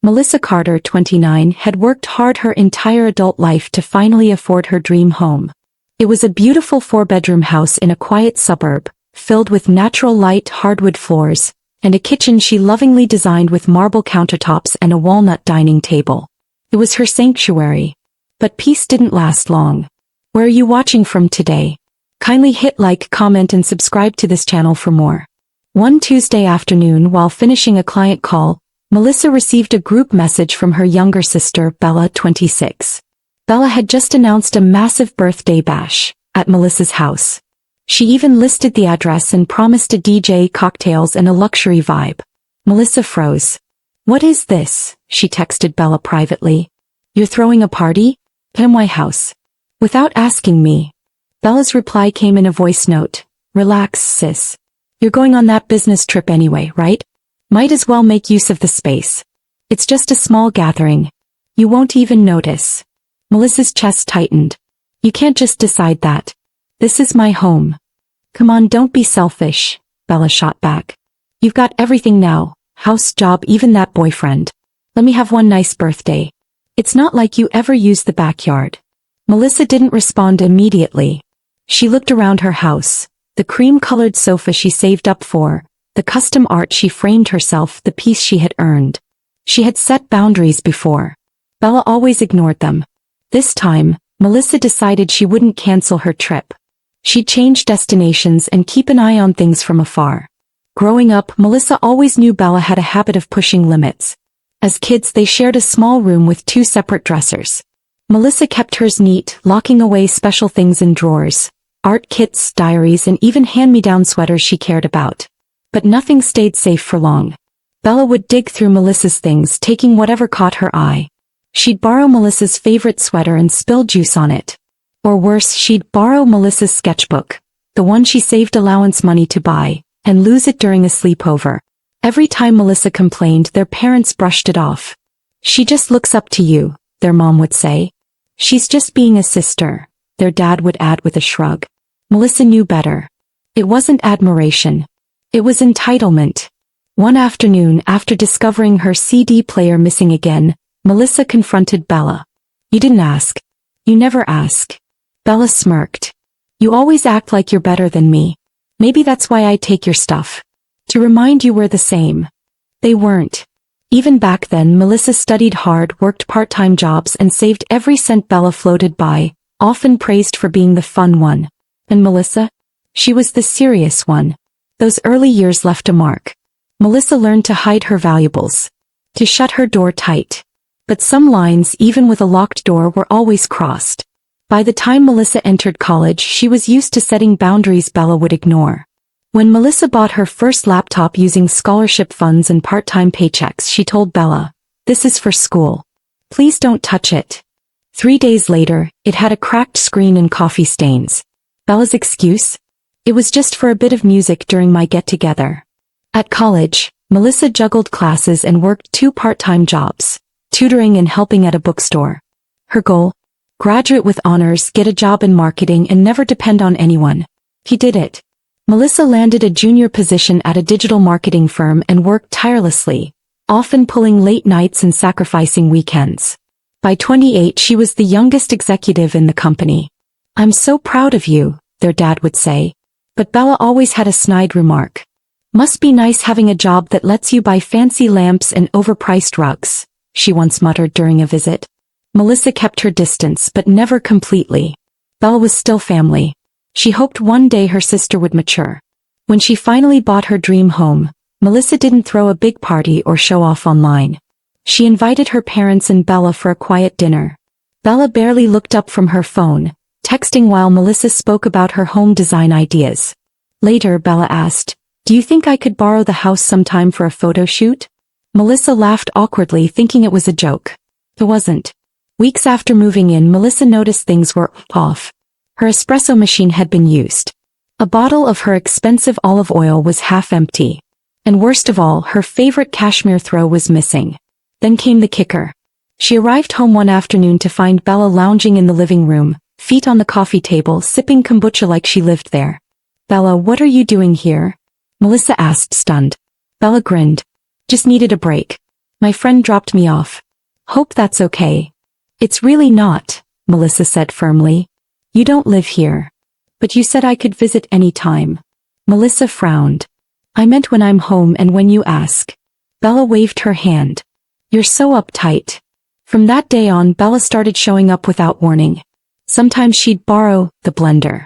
Melissa Carter, 29, had worked hard her entire adult life to finally afford her dream home. It was a beautiful 4-bedroom house in a quiet suburb, filled with natural light hardwood floors, and a kitchen she lovingly designed with marble countertops and a walnut dining table. It was her sanctuary. But peace didn't last long. Where are you watching from today? Kindly hit like, comment and subscribe to this channel for more. One Tuesday afternoon while finishing a client call, Melissa received a group message from her younger sister, Bella, 26. Bella had just announced a massive birthday bash at Melissa's house. She even listed the address and promised a DJ, cocktails and a luxury vibe. Melissa froze. "What is this?" she texted Bella privately. "You're throwing a party? At my house." Without asking me. Bella's reply came in a voice note. "Relax, sis. You're going on that business trip anyway, right? Might as well make use of the space. It's just a small gathering. You won't even notice." Melissa's chest tightened. "You can't just decide that. This is my home." "Come on, don't be selfish," Bella shot back. "You've got everything now, house, job, even that boyfriend. Let me have one nice birthday. It's not like you ever use the backyard." Melissa didn't respond immediately. She looked around her house, the cream-colored sofa she saved up for, the custom art she framed herself, the peace she had earned. She had set boundaries before. Bella always ignored them. This time, Melissa decided she wouldn't cancel her trip. She'd change destinations and keep an eye on things from afar. Growing up, Melissa always knew Bella had a habit of pushing limits. As kids, they shared a small room with 2 separate dressers. Melissa kept hers neat, locking away special things in drawers, art kits, diaries, and even hand-me-down sweaters she cared about. But nothing stayed safe for long. Bella would dig through Melissa's things, taking whatever caught her eye. She'd borrow Melissa's favorite sweater and spill juice on it. Or worse, she'd borrow Melissa's sketchbook, the one she saved allowance money to buy, and lose it during a sleepover. Every time Melissa complained, their parents brushed it off. "She just looks up to you," their mom would say. "She's just being a sister," their dad would add with a shrug. Melissa knew better. It wasn't admiration. It was entitlement. One afternoon, after discovering her CD player missing again, Melissa confronted Bella. "You didn't ask. You never ask." Bella smirked. "You always act like you're better than me. Maybe that's why I take your stuff. To remind you we're the same." They weren't. Even back then, Melissa studied hard, worked part-time jobs, and saved every cent Bella floated by, often praised for being the fun one. And Melissa? She was the serious one. Those early years left a mark. Melissa learned to hide her valuables. To shut her door tight. But some lines, even with a locked door, were always crossed. By the time Melissa entered college, she was used to setting boundaries Bella would ignore. When Melissa bought her first laptop using scholarship funds and part-time paychecks, she told Bella, "This is for school. Please don't touch it." 3 days later, it had a cracked screen and coffee stains. Bella's excuse? "It was just for a bit of music during my get-together." At college, Melissa juggled classes and worked 2 part-time jobs, tutoring and helping at a bookstore. Her goal? Graduate with honors, get a job in marketing, and never depend on anyone. He did it. Melissa landed a junior position at a digital marketing firm and worked tirelessly, often pulling late nights and sacrificing weekends. By 28, she was the youngest executive in the company. "I'm so proud of you," their dad would say. But Bella always had a snide remark. "Must be nice having a job that lets you buy fancy lamps and overpriced rugs," she once muttered during a visit. Melissa kept her distance, but never completely. Bella was still family. She hoped one day her sister would mature. When she finally bought her dream home, Melissa didn't throw a big party or show off online. She invited her parents and Bella for a quiet dinner. Bella barely looked up from her phone, texting while Melissa spoke about her home design ideas. Later, Bella asked, "Do you think I could borrow the house sometime for a photo shoot?" Melissa laughed awkwardly, thinking it was a joke. It wasn't. Weeks after moving in, Melissa noticed things were off. Her espresso machine had been used. A bottle of her expensive olive oil was half empty. And worst of all, her favorite cashmere throw was missing. Then came the kicker. She arrived home one afternoon to find Bella lounging in the living room, feet on the coffee table, sipping kombucha like she lived there. "Bella, what are you doing here?" Melissa asked, stunned. Bella grinned. "Just needed a break." My friend dropped me off. Hope that's okay. It's really not, Melissa said firmly. You don't live here. But you said I could visit any time. Melissa frowned. I meant when I'm home and when you ask. Bella waved her hand. You're so uptight. From that day on, Bella started showing up without warning. Sometimes she'd borrow the blender.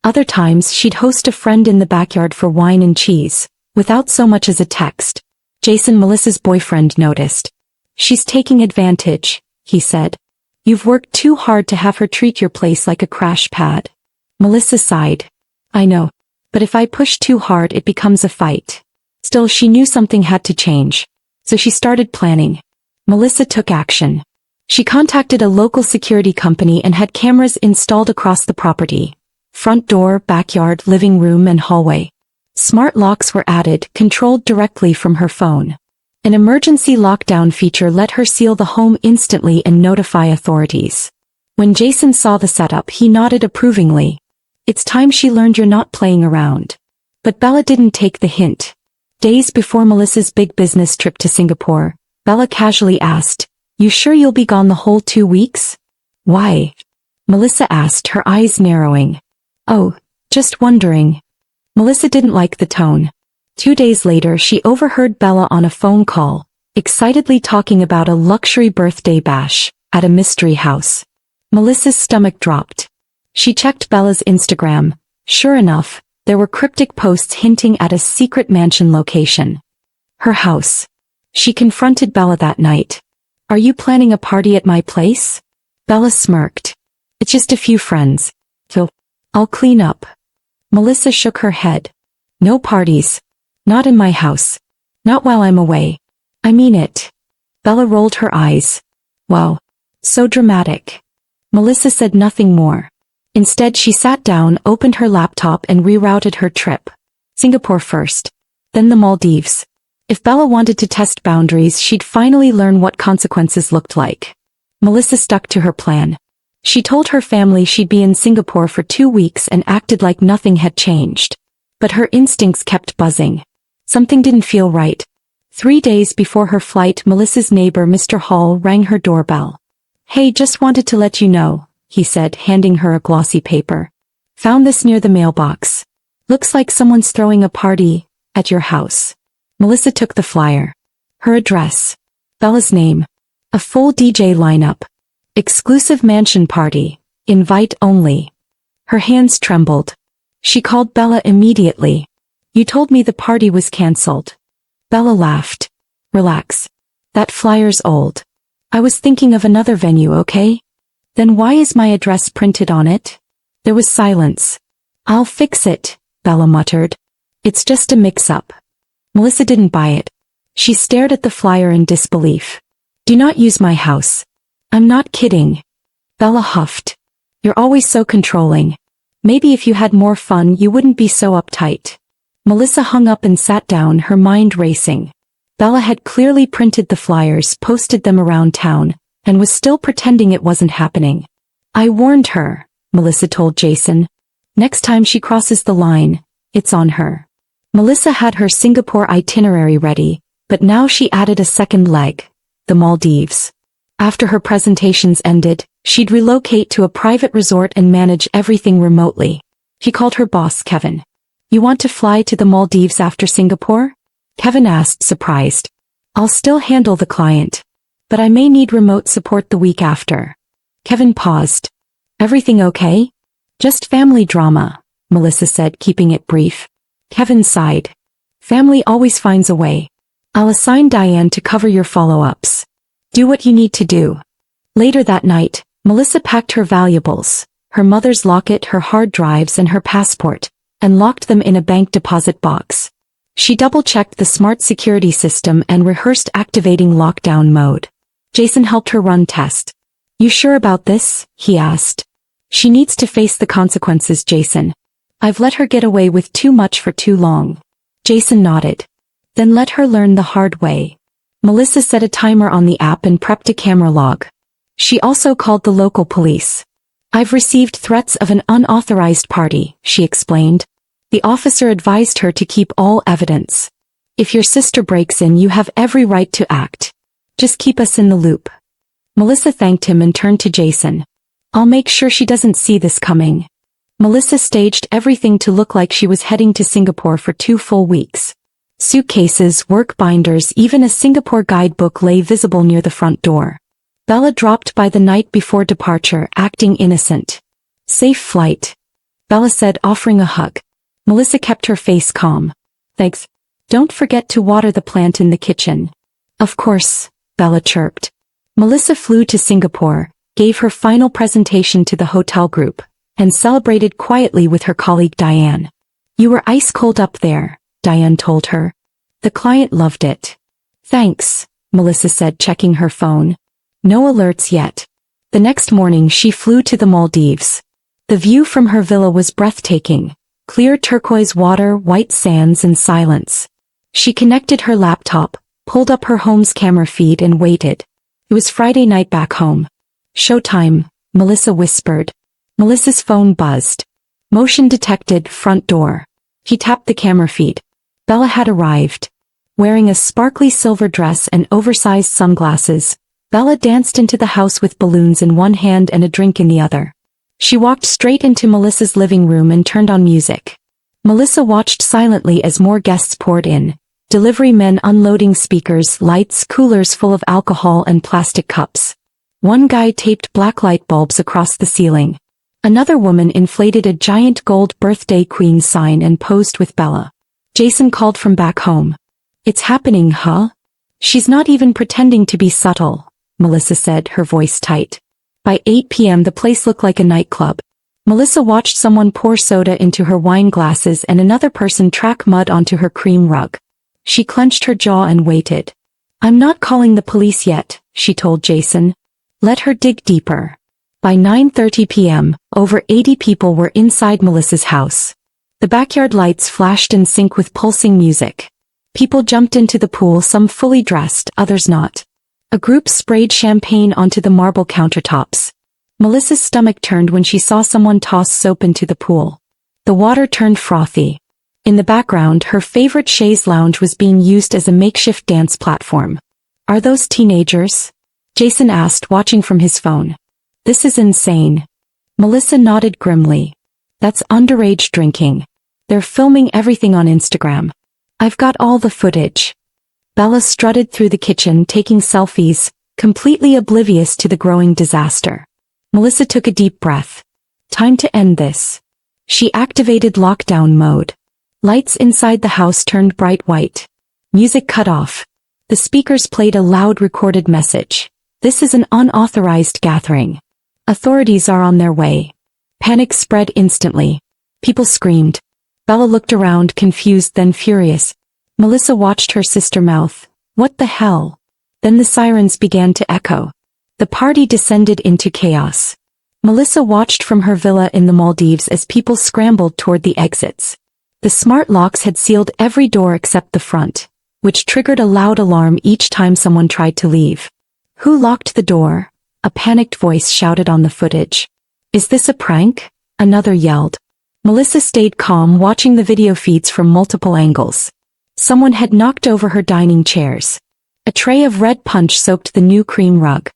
Other times she'd host a friend in the backyard for wine and cheese, without so much as a text. Jason, Melissa's boyfriend, noticed. She's taking advantage, he said. You've worked too hard to have her treat your place like a crash pad. Melissa sighed. I know. But if I push too hard it becomes a fight. Still, she knew something had to change. So she started planning. Melissa took action. She contacted a local security company and had cameras installed across the property. Front door, backyard, living room and hallway. Smart locks were added, controlled directly from her phone. An emergency lockdown feature let her seal the home instantly and notify authorities. When Jason saw the setup, he nodded approvingly. It's time she learned you're not playing around. But Bella didn't take the hint. Days before Melissa's big business trip to Singapore, Bella casually asked, You sure you'll be gone the whole 2 weeks? Why? Melissa asked, her eyes narrowing. Oh, just wondering. Melissa didn't like the tone. 2 days later she overheard Bella on a phone call, excitedly talking about a luxury birthday bash at a mystery house. Melissa's stomach dropped. She checked Bella's Instagram. Sure enough, there were cryptic posts hinting at a secret mansion location. Her house. She confronted Bella that night. Are you planning a party at my place? Bella smirked. It's just a few friends. So, I'll clean up. Melissa shook her head. No parties. Not in my house. Not while I'm away. I mean it. Bella rolled her eyes. Wow. So dramatic. Melissa said nothing more. Instead she sat down, opened her laptop and rerouted her trip. Singapore first. Then the Maldives. If Bella wanted to test boundaries, she'd finally learn what consequences looked like. Melissa stuck to her plan. She told her family she'd be in Singapore for 2 weeks and acted like nothing had changed. But her instincts kept buzzing. Something didn't feel right. 3 days before her flight, Melissa's neighbor, Mr. Hall, rang her doorbell. Hey, just wanted to let you know, he said, handing her a glossy paper. Found this near the mailbox. Looks like someone's throwing a party at your house. Melissa took the flyer. Her address. Bella's name. A full DJ lineup. Exclusive mansion party. Invite only. Her hands trembled. She called Bella immediately. You told me the party was cancelled. Bella laughed. Relax. That flyer's old. I was thinking of another venue, okay? Then why is my address printed on it? There was silence. I'll fix it, Bella muttered. It's just a mix-up. Melissa didn't buy it. She stared at the flyer in disbelief. Do not use my house. I'm not kidding. Bella huffed. You're always so controlling. Maybe if you had more fun you wouldn't be so uptight. Melissa hung up and sat down, her mind racing. Bella had clearly printed the flyers, posted them around town, and was still pretending it wasn't happening. I warned her, Melissa told Jason. Next time she crosses the line, it's on her. Melissa had her Singapore itinerary ready, but now she added a second leg, the Maldives. After her presentations ended, she'd relocate to a private resort and manage everything remotely. She called her boss, Kevin. You want to fly to the Maldives after Singapore? Kevin asked, surprised. I'll still handle the client. But I may need remote support the week after. Kevin paused. Everything okay? Just family drama, Melissa said, keeping it brief. Kevin sighed. Family always finds a way. I'll assign Diane to cover your follow-ups. Do what you need to do. Later that night, Melissa packed her valuables, her mother's locket, her hard drives and her passport, and locked them in a bank deposit box. She double-checked the smart security system and rehearsed activating lockdown mode. Jason helped her run tests. You sure about this? He asked. She needs to face the consequences, Jason. I've let her get away with too much for too long. Jason nodded. Then let her learn the hard way. Melissa set a timer on the app and prepped a camera log. She also called the local police. I've received threats of an unauthorized party, she explained. The officer advised her to keep all evidence. If your sister breaks in, you have every right to act. Just keep us in the loop. Melissa thanked him and turned to Jason. I'll make sure she doesn't see this coming. Melissa staged everything to look like she was heading to Singapore for 2 full weeks. Suitcases, work binders, even a Singapore guidebook lay visible near the front door. Bella dropped by the night before departure, acting innocent. Safe flight, Bella said, offering a hug. Melissa kept her face calm. Thanks. Don't forget to water the plant in the kitchen. Of course, Bella chirped. Melissa flew to Singapore, gave her final presentation to the hotel group, and celebrated quietly with her colleague Diane. You were ice cold up there, Diane told her. The client loved it. Thanks, Melissa said, checking her phone. No alerts yet. The next morning she flew to the Maldives. The view from her villa was breathtaking. Clear turquoise water, white sands, and silence. She connected her laptop, pulled up her home's camera feed and waited. It was Friday night back home. Showtime, Melissa whispered. Melissa's phone buzzed. Motion detected, front door. He tapped the camera feed. Bella had arrived. Wearing a sparkly silver dress and oversized sunglasses, Bella danced into the house with balloons in one hand and a drink in the other. She walked straight into Melissa's living room and turned on music. Melissa watched silently as more guests poured in. Delivery men unloading speakers, lights, coolers full of alcohol and plastic cups. One guy taped black light bulbs across the ceiling. Another woman inflated a giant gold birthday queen sign and posed with Bella. Jason called from back home. It's happening, huh? She's not even pretending to be subtle, Melissa said, her voice tight. By 8 p.m. the place looked like a nightclub. Melissa watched someone pour soda into her wine glasses and another person track mud onto her cream rug. She clenched her jaw and waited. I'm not calling the police yet, she told Jason. Let her dig deeper. By 9:30 p.m., over 80 people were inside Melissa's house. The backyard lights flashed in sync with pulsing music. People jumped into the pool, some fully dressed, others not. A group sprayed champagne onto the marble countertops. Melissa's stomach turned when she saw someone toss soap into the pool. The water turned frothy. In the background, her favorite chaise lounge was being used as a makeshift dance platform. Are those teenagers? Jason asked, watching from his phone. This is insane. Melissa nodded grimly. That's underage drinking. They're filming everything on Instagram. I've got all the footage. Bella strutted through the kitchen, taking selfies, completely oblivious to the growing disaster. Melissa took a deep breath. Time to end this. She activated lockdown mode. Lights inside the house turned bright white. Music cut off. The speakers played a loud recorded message. This is an unauthorized gathering. Authorities are on their way. Panic spread instantly. People screamed. Bella looked around, confused then furious. Melissa watched her sister mouth. What the hell? Then the sirens began to echo. The party descended into chaos. Melissa watched from her villa in the Maldives as people scrambled toward the exits. The smart locks had sealed every door except the front, which triggered a loud alarm each time someone tried to leave. Who locked the door? A panicked voice shouted on the footage. Is this a prank? Another yelled. Melissa stayed calm, watching the video feeds from multiple angles. Someone had knocked over her dining chairs. A tray of red punch soaked the new cream rug.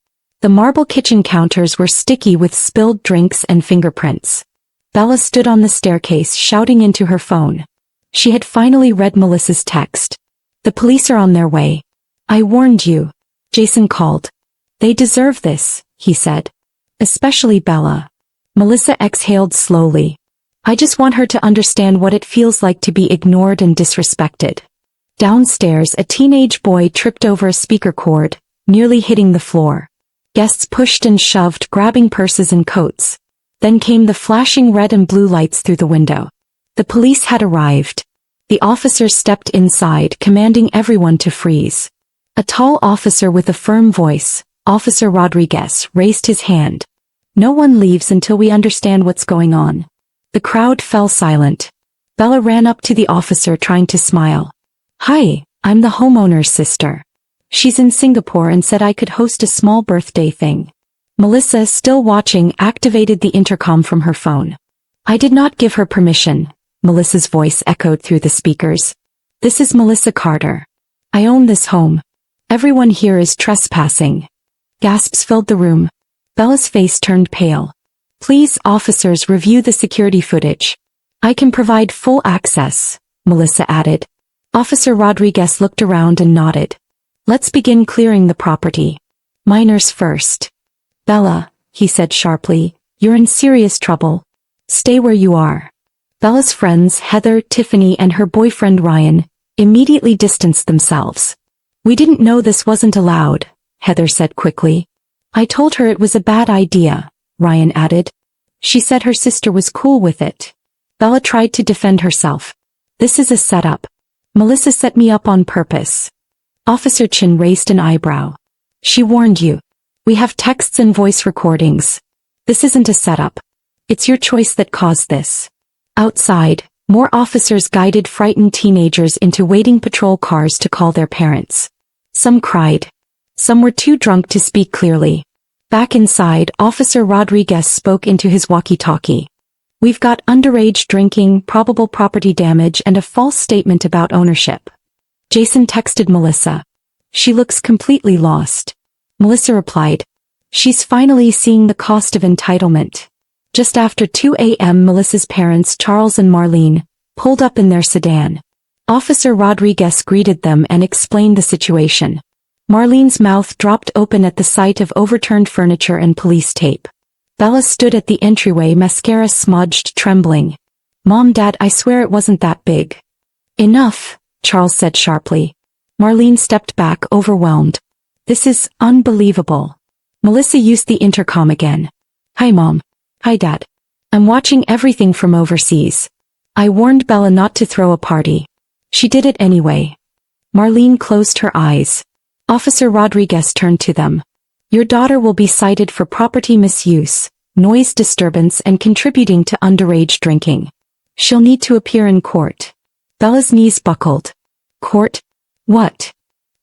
The marble kitchen counters were sticky with spilled drinks and fingerprints. Bella stood on the staircase, shouting into her phone. She had finally read Melissa's text. The police are on their way. I warned you. Jason called. They deserve this, he said. Especially Bella. Melissa exhaled slowly. I just want her to understand what it feels like to be ignored and disrespected. Downstairs, a teenage boy tripped over a speaker cord, nearly hitting the floor. Guests pushed and shoved, grabbing purses and coats. Then came the flashing red and blue lights through the window. The police had arrived. The officers stepped inside, commanding everyone to freeze. A tall officer with a firm voice, Officer Rodriguez, raised his hand. No one leaves until we understand what's going on. The crowd fell silent. Bella ran up to the officer, trying to smile. Hi, I'm the homeowner's sister. She's in Singapore and said I could host a small birthday thing. Melissa, still watching, activated the intercom from her phone. I did not give her permission, Melissa's voice echoed through the speakers. This is Melissa Carter. I own this home. Everyone here is trespassing. Gasps filled the room. Bella's face turned pale. Please, officers, review the security footage. I can provide full access, Melissa added. Officer Rodriguez looked around and nodded. Let's begin clearing the property. Minors first. Bella, he said sharply, you're in serious trouble. Stay where you are. Bella's friends, Heather, Tiffany, and her boyfriend Ryan, immediately distanced themselves. We didn't know this wasn't allowed, Heather said quickly. I told her it was a bad idea, Ryan added. She said her sister was cool with it. Bella tried to defend herself. This is a setup. Melissa set me up on purpose. Officer Chin raised an eyebrow. She warned you. We have texts and voice recordings. This isn't a setup. It's your choice that caused this. Outside, more officers guided frightened teenagers into waiting patrol cars to call their parents. Some cried. Some were too drunk to speak clearly. Back inside, Officer Rodriguez spoke into his walkie-talkie. We've got underage drinking, probable property damage, and a false statement about ownership. Jason texted Melissa. She looks completely lost. Melissa replied. She's finally seeing the cost of entitlement. Just after 2 a.m. Melissa's parents, Charles and Marlene, pulled up in their sedan. Officer Rodriguez greeted them and explained the situation. Marlene's mouth dropped open at the sight of overturned furniture and police tape. Bella stood at the entryway, mascara smudged, trembling. Mom, Dad, I swear it wasn't that big. Enough, Charles said sharply. Marlene stepped back, overwhelmed. This is unbelievable. Melissa used the intercom again. Hi, Mom. Hi, Dad. I'm watching everything from overseas. I warned Bella not to throw a party. She did it anyway. Marlene closed her eyes. Officer Rodriguez turned to them. Your daughter will be cited for property misuse, noise disturbance, and contributing to underage drinking. She'll need to appear in court. Bella's knees buckled. Court? What?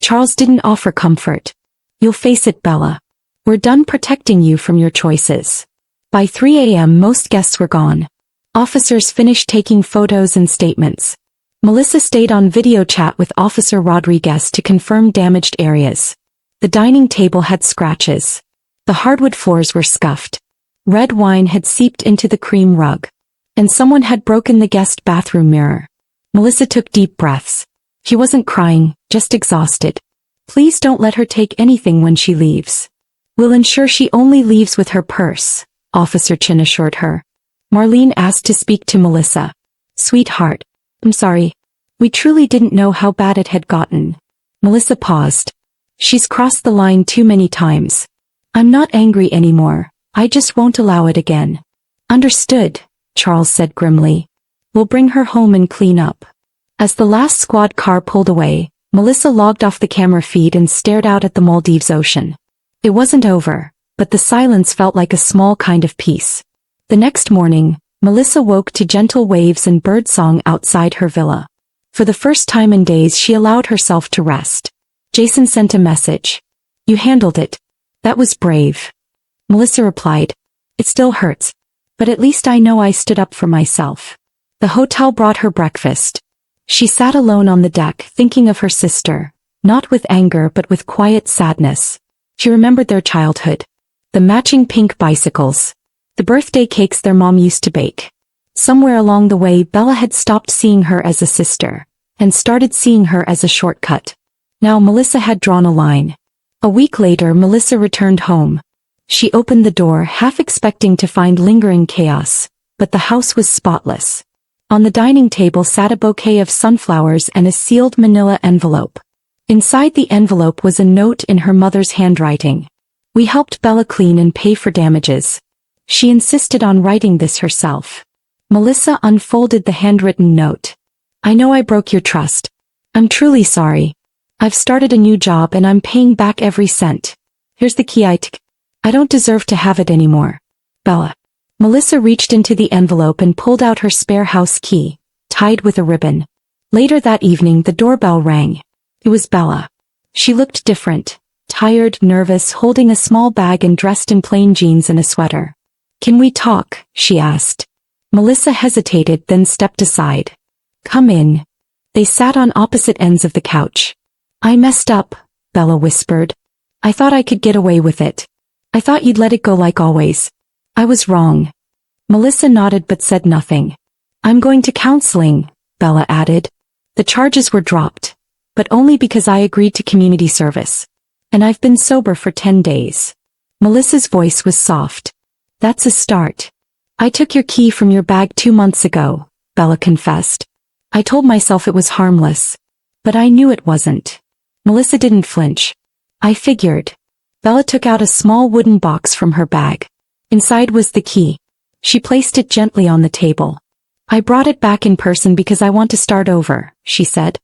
Charles didn't offer comfort. You'll face it, Bella. We're done protecting you from your choices. By 3 a.m. most guests were gone. Officers finished taking photos and statements. Melissa stayed on video chat with Officer Rodriguez to confirm damaged areas. The dining table had scratches. The hardwood floors were scuffed. Red wine had seeped into the cream rug. And someone had broken the guest bathroom mirror. Melissa took deep breaths. She wasn't crying, just exhausted. Please don't let her take anything when she leaves. We'll ensure she only leaves with her purse, Officer Chin assured her. Marlene asked to speak to Melissa. Sweetheart, I'm sorry. We truly didn't know how bad it had gotten. Melissa paused. She's crossed the line too many times. I'm not angry anymore. I just won't allow it again. Understood, Charles said grimly. We'll bring her home and clean up. As the last squad car pulled away, Melissa logged off the camera feed and stared out at the Maldives Ocean. It wasn't over, but the silence felt like a small kind of peace. The next morning, Melissa woke to gentle waves and birdsong outside her villa. For the first time in days she allowed herself to rest. Jason sent a message. You handled it. That was brave. Melissa replied. It still hurts. But at least I know I stood up for myself. The hotel brought her breakfast. She sat alone on the deck thinking of her sister, not with anger but with quiet sadness. She remembered their childhood. The matching pink bicycles. The birthday cakes their mom used to bake. Somewhere along the way Bella had stopped seeing her as a sister, and started seeing her as a shortcut. Now Melissa had drawn a line. A week later Melissa returned home. She opened the door half expecting to find lingering chaos, but the house was spotless. On the dining table sat a bouquet of sunflowers and a sealed manila envelope. Inside the envelope was a note in her mother's handwriting. We helped Bella clean and pay for damages. She insisted on writing this herself. Melissa unfolded the handwritten note. I know I broke your trust. I'm truly sorry. I've started a new job and I'm paying back every cent. Here's the key. I don't deserve to have it anymore. Bella. Melissa reached into the envelope and pulled out her spare house key, tied with a ribbon. Later that evening the doorbell rang. It was Bella. She looked different, tired, nervous, holding a small bag and dressed in plain jeans and a sweater. Can we talk? She asked. Melissa hesitated, then stepped aside. Come in. They sat on opposite ends of the couch. I messed up, Bella whispered. I thought I could get away with it. I thought you'd let it go like always. I was wrong. Melissa nodded but said nothing. I'm going to counseling, Bella added. The charges were dropped, but only because I agreed to community service. And I've been sober for 10 days. Melissa's voice was soft. That's a start. I took your key from your bag 2 months ago, Bella confessed. I told myself it was harmless. But I knew it wasn't. Melissa didn't flinch. I figured. Bella took out a small wooden box from her bag. Inside was the key. She placed it gently on the table. I brought it back in person because I want to start over, she said.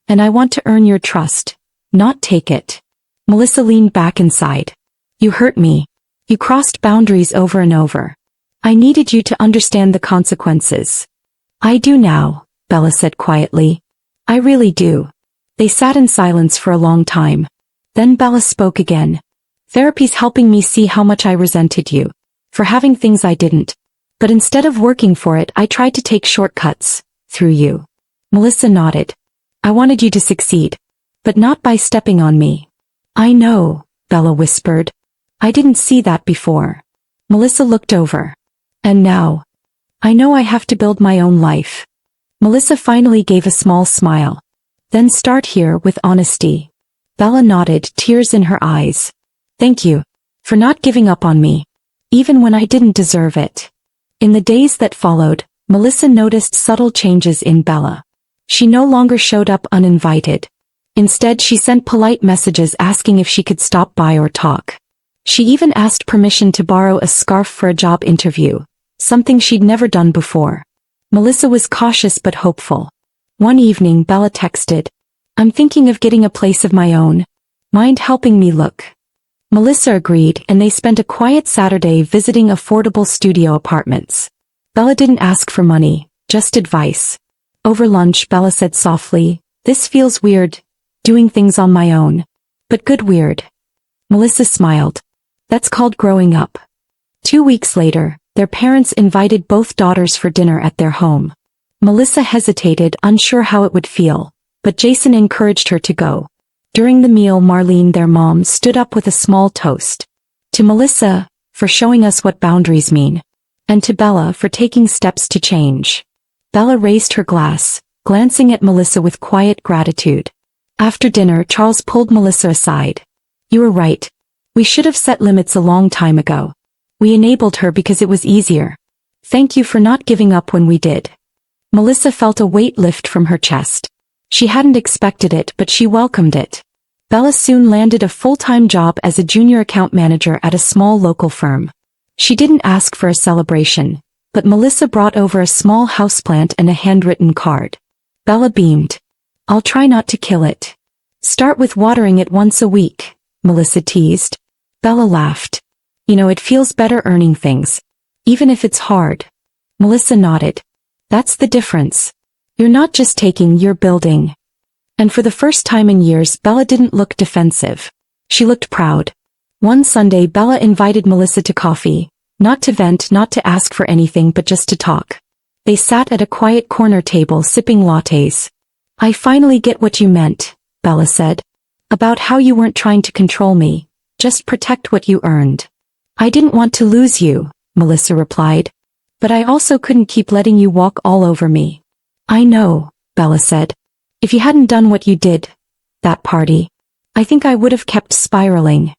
And I want to earn your trust, not take it. Melissa leaned back inside. You hurt me. You crossed boundaries over and over. I needed you to understand the consequences. I do now, Bella said quietly. I really do. They sat in silence for a long time. Then Bella spoke again. Therapy's helping me see how much I resented you. For having things I didn't. But instead of working for it, I tried to take shortcuts. Through you. Melissa nodded. I wanted you to succeed. But not by stepping on me. I know, Bella whispered. I didn't see that before. Melissa looked over. And now? I know I have to build my own life. Melissa finally gave a small smile. Then start here with honesty. Bella nodded, tears in her eyes. Thank you. For not giving up on me. Even when I didn't deserve it. In the days that followed, Melissa noticed subtle changes in Bella. She no longer showed up uninvited. Instead, she sent polite messages asking if she could stop by or talk. She even asked permission to borrow a scarf for a job interview, something she'd never done before. Melissa was cautious but hopeful. One evening, Bella texted, I'm thinking of getting a place of my own. Mind helping me look? Melissa agreed, and they spent a quiet Saturday visiting affordable studio apartments. Bella didn't ask for money, just advice. Over lunch, Bella said softly, this feels weird, doing things on my own. But good weird. Melissa smiled. That's called growing up. 2 weeks later, their parents invited both daughters for dinner at their home. Melissa hesitated, unsure how it would feel, but Jason encouraged her to go. During the meal, Marlene, their mom, stood up with a small toast. To Melissa, for showing us what boundaries mean. And to Bella for taking steps to change. Bella raised her glass, glancing at Melissa with quiet gratitude. After dinner, Charles pulled Melissa aside. You were right. We should have set limits a long time ago. We enabled her because it was easier. Thank you for not giving up when we did. Melissa felt a weight lift from her chest. She hadn't expected it, but she welcomed it. Bella soon landed a full-time job as a junior account manager at a small local firm. She didn't ask for a celebration, but Melissa brought over a small houseplant and a handwritten card. Bella beamed. I'll try not to kill it. Start with watering it once a week, Melissa teased. Bella laughed. You know, it feels better earning things. Even if it's hard. Melissa nodded. That's the difference. You're not just taking, you're building. And for the first time in years, Bella didn't look defensive. She looked proud. One Sunday, Bella invited Melissa to coffee, not to vent, not to ask for anything, but just to talk. They sat at a quiet corner table sipping lattes. I finally get what you meant, Bella said. About how you weren't trying to control me, just protect what you earned. I didn't want to lose you, Melissa replied. But I also couldn't keep letting you walk all over me. I know, Bella said. If you hadn't done what you did, that party, I think I would have kept spiraling.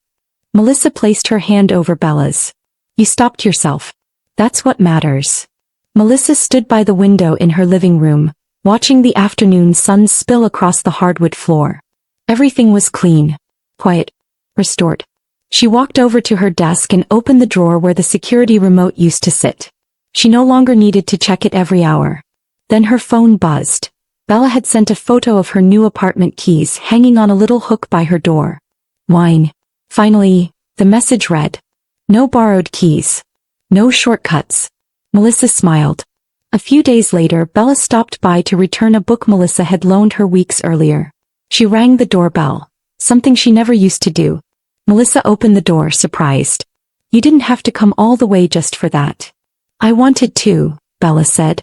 Melissa placed her hand over Bella's. You stopped yourself. That's what matters. Melissa stood by the window in her living room, watching the afternoon sun spill across the hardwood floor. Everything was clean, quiet, restored. She walked over to her desk and opened the drawer where the security remote used to sit. She no longer needed to check it every hour. Then her phone buzzed. Bella had sent a photo of her new apartment keys hanging on a little hook by her door. Wine. Finally, the message read. No borrowed keys. No shortcuts. Melissa smiled. A few days later, Bella stopped by to return a book Melissa had loaned her weeks earlier. She rang the doorbell, something she never used to do. Melissa opened the door, surprised. You didn't have to come all the way just for that. I wanted to, Bella said.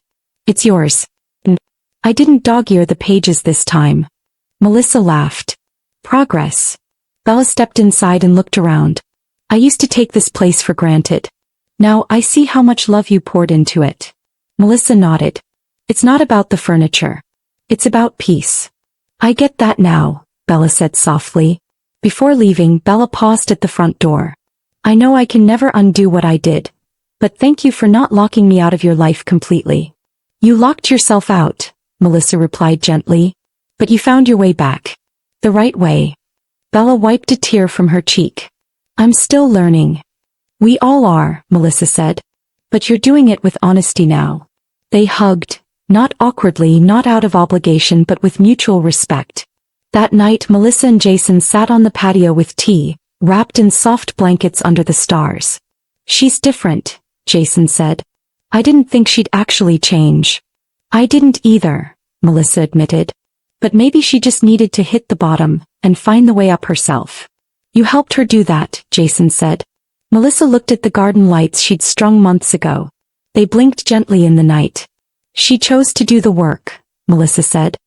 It's yours. I didn't dog-ear the pages this time. Melissa laughed. Progress. Bella stepped inside and looked around. I used to take this place for granted. Now I see how much love you poured into it. Melissa nodded. It's not about the furniture. It's about peace. I get that now, Bella said softly. Before leaving, Bella paused at the front door. I know I can never undo what I did. But thank you for not locking me out of your life completely. You locked yourself out, Melissa replied gently. But you found your way back. The right way. Bella wiped a tear from her cheek. I'm still learning. We all are, Melissa said. But you're doing it with honesty now. They hugged, not awkwardly, not out of obligation, but with mutual respect. That night Melissa and Jason sat on the patio with tea, wrapped in soft blankets under the stars. She's different, Jason said. I didn't think she'd actually change. I didn't either, Melissa admitted. But maybe she just needed to hit the bottom and find the way up herself. You helped her do that, Jason said. Melissa looked at the garden lights she'd strung months ago. They blinked gently in the night. She chose to do the work, Melissa said.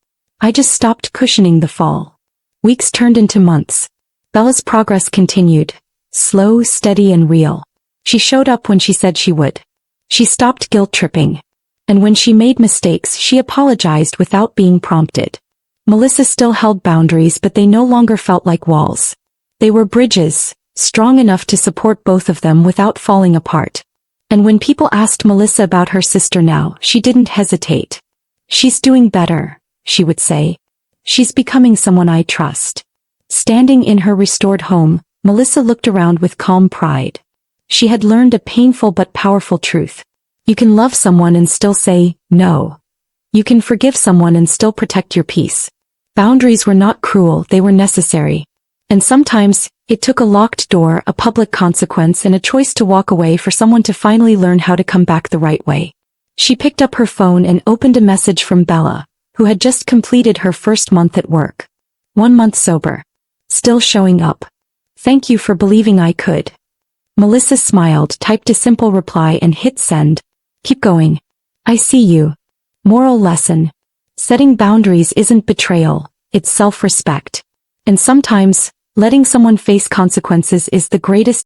I just stopped cushioning the fall. Weeks turned into months. Bella's progress continued. Slow, steady, and real. She showed up when she said she would. She stopped guilt-tripping. And when she made mistakes, she apologized without being prompted. Melissa still held boundaries, but they no longer felt like walls. They were bridges, strong enough to support both of them without falling apart. And when people asked Melissa about her sister now, she didn't hesitate. She's doing better, she would say. She's becoming someone I trust. Standing in her restored home, Melissa looked around with calm pride. She had learned a painful but powerful truth. You can love someone and still say, no. You can forgive someone and still protect your peace. Boundaries were not cruel, they were necessary. And sometimes, it took a locked door, a public consequence, and a choice to walk away for someone to finally learn how to come back the right way. She picked up her phone and opened a message from Bella, who had just completed her first month at work. 1 month sober. Still showing up. Thank you for believing I could. Melissa smiled, typed a simple reply and hit send. Keep going. I see you. Moral lesson. Setting boundaries isn't betrayal, it's self-respect. And sometimes, letting someone face consequences is the greatest